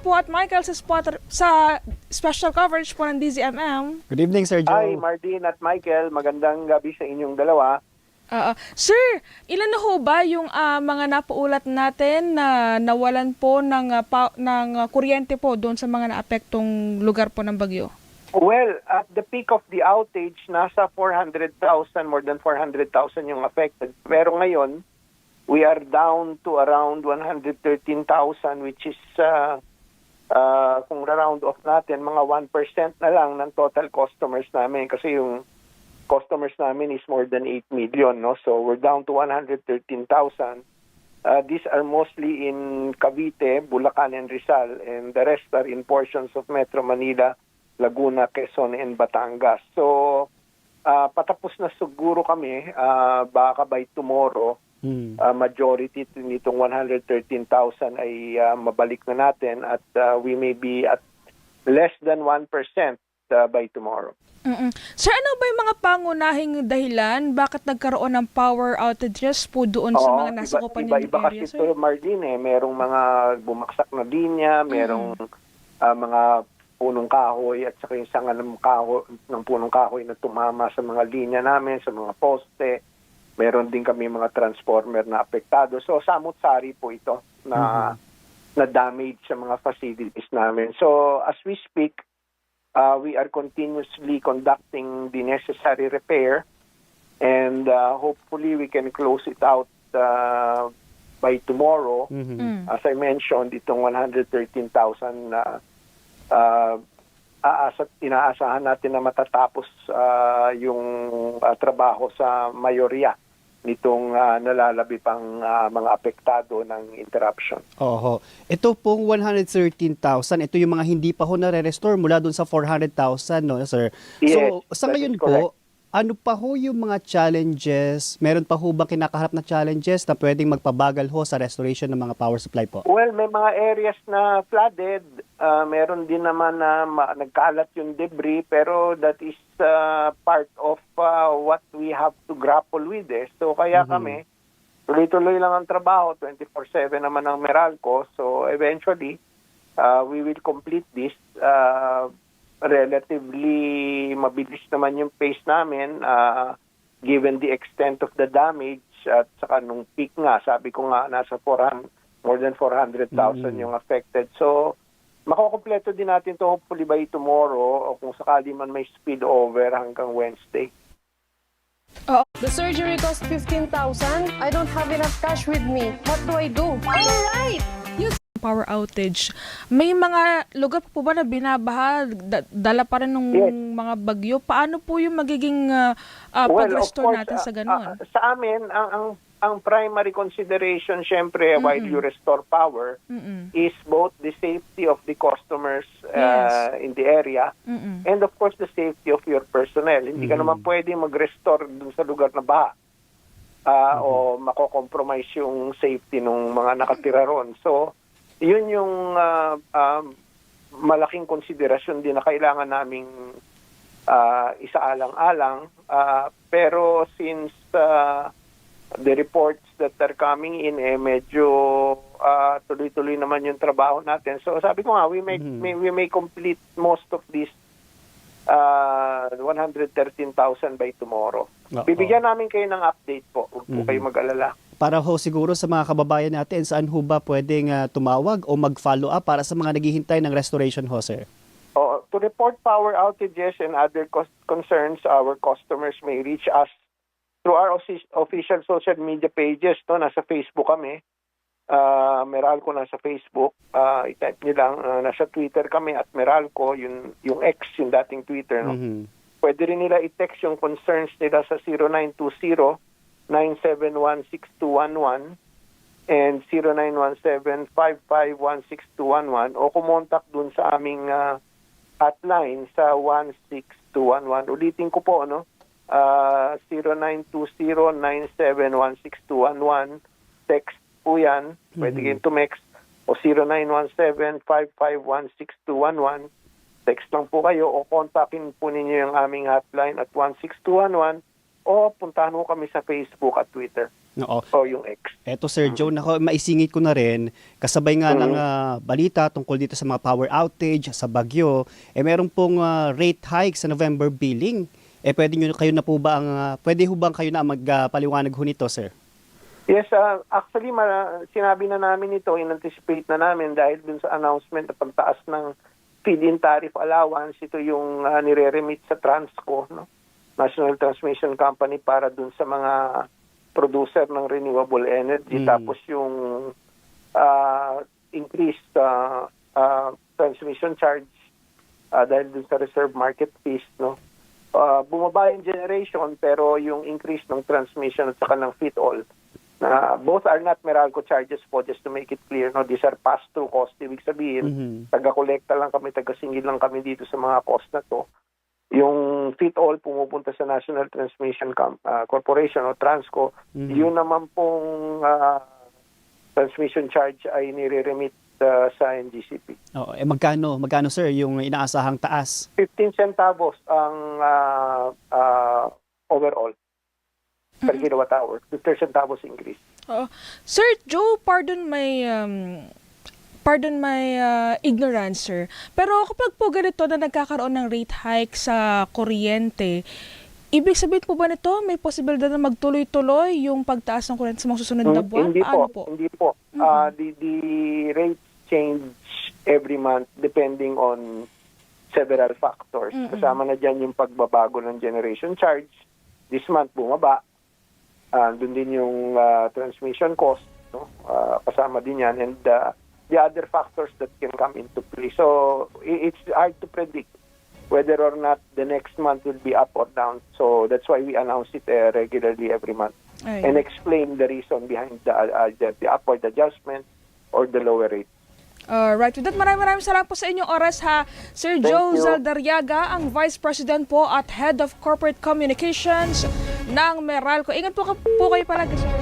Po at Michael sa special coverage po ng DZMM. Good evening, Sir Joe. Hi, Martin at Michael. Magandang gabi sa inyong dalawa. Sir, ilan na ho ba yung mga napaulat natin na nawalan po ng kuryente po doon sa mga naapektong lugar po ng bagyo? Well, at the peak of the outage, nasa 400,000, more than 400,000 yung affected. Pero ngayon, we are down to around 113,000, which is, kung round off natin, mga 1% na lang ng total customers namin. Kasi yung customers namin is more than 8 million, no? So we're down to 113,000. These are mostly in Cavite, Bulacan, and Rizal, and the rest are in portions of Metro Manila, Laguna, Quezon, and Batangas. So patapos na siguro kami, baka by tomorrow, majority nitong 113,000 ay mabalik na natin at we may be at less than 1% by tomorrow. Sir, ano ba yung mga pangunahing dahilan bakit nagkaroon ng power outages po doon sa mga nasakupan niyo iba area, kasi sir? ito, Marlene, merong mga bumaksak na linya, merong mga punong kahoy at saka yung sanga ng punong kahoy na tumama sa mga linya namin, sa mga poste. Meron din kami mga transformer na apektado. So, samut-sari po ito na damage sa mga facilities namin. So, as we speak, we are continuously conducting the necessary repair and hopefully we can close it out by tomorrow. As I mentioned, itong 113,000 inaasahan natin na matatapos yung trabaho sa mayorya nitong nalalabi pang mga apektado ng interruption. Oho. Ito pong 113,000, ito yung mga hindi pa ho nare-restore mula doon sa 400,000, no, sir? Yes, so, sa that ngayon is correct. po, ano pa ho yung mga challenges? Meron pa ho bang kinakaharap na challenges na pwedeng magpabagal ho sa restoration ng mga power supply po? Well, may mga areas na flooded. Meron din naman na nagkalat yung debris, pero that is part of what we have to grapple with. So kaya kami, tuloy-tuloy lang ang trabaho, 24/7 naman ang Meralco. So eventually, we will complete this. Relatively mabilis naman yung pace namin given the extent of the damage at saka nung peak nga, sabi ko nga, nasa more than 400,000 yung affected. So, makukumpleto din natin to hopefully by tomorrow o kung sakali man may spillover hanggang Wednesday. The surgery cost 15,000. I don't have enough cash with me. What do I do? All right! Power outage. May mga lugar po ba na binabaha, dala pa rin ng mga bagyo? Paano po yung magiging pag-restore natin sa ganun? Sa amin, ang primary consideration, syempre, while you restore power, is both the safety of the customers in the area and of course the safety of your personnel. Hindi ka naman pwedeng mag-restore dun sa lugar na baha o mako-compromise yung safety ng mga nakatira ron. So, yun yung malaking konsiderasyon din na kailangan naming isaalang-alang. Pero since the reports that are coming in, medyo tuloy-tuloy naman yung trabaho natin. So sabi ko nga, we may complete most of this 113,000 by tomorrow. Bibigyan namin kayo ng update po. Huwag po kayo mag-alala. Para ho siguro sa mga kababayan natin, saan ho ba pwedeng tumawag o mag-follow up para sa mga naghihintay ng restoration ho, sir? To report power outages and other concerns, our customers may reach us through our official social media pages. Nasa Facebook kami. Meralco nasa Facebook. I-type nyo lang. Nasa Twitter kami at Meralco, yung X, yung dating Twitter. Pwede rin nila i-text yung concerns nila sa 0920-971-6211 and 0917-551-6211 o kumontak dun sa aming hotline sa 16211. Ulitin ko po, 0920-971-6211. Text po yan. Pwede kayong tumext. O 0917-551-6211. Text lang po kayo o kontakin po ninyo yung aming hotline at 16211 o puntahan mo kami sa Facebook at Twitter. Oo. o yung X. Eto Sir Joe, maisingit ko na rin, kasabay nga ng balita tungkol dito sa mga power outage sa Bagyo, meron pong rate hike sa November billing. Pwede kayo na po ba pwede ho bang kayo na magpaliwanag ho nito, sir? Yes, actually sinabi na namin ito, in-anticipate na namin dahil dun sa announcement na pagtaas ng feed-in tariff allowance, ito yung nire-remit sa Transco, no? National Transmission Company, para dun sa mga producer ng renewable energy. Tapos yung increased transmission charge dahil dun sa reserve market fees, no? Bumaba yung generation, pero yung increase ng transmission at saka ng fit-all, both are not Meralco charges po, just to make it clear, no? These are pass-through cost. Ibig sabihin, taga-kolekta lang kami, taga-singil lang kami dito sa mga cost na to. Yung fit-all pumupunta sa National Transmission Corporation o Transco. Yun naman pong transmission charge ay nire-remit sa NGCP. Oo, magkano sir yung inaasahang taas? 15 centavos ang overall per kilowatt hour. 15 centavos increase. Sir Joe, pardon my ignorance, sir. Pero kapag po ganito na nagkakaroon ng rate hike sa kuryente, ibig sabihin po ba nito may posibilidad na magtuloy-tuloy yung pagtaas ng kuryente sa mga susunod na buwan? Paano po? Hindi po. The rate change every month depending on several factors. Kasama na dyan yung pagbabago ng generation charge. This month bumaba. Doon din yung transmission cost, no? Kasama din yan. And the other factors that can come into play. So it's hard to predict whether or not the next month will be up or down. So that's why we announce it regularly every month. And explain the reason behind the upward adjustment or the lower rate. Right. With that, maraming salamat po sa inyong oras, ha. Sir Joe Zaldarriaga, ang Vice President po at Head of Corporate Communications ng Meralco. Ingat po kayo palagi, sir.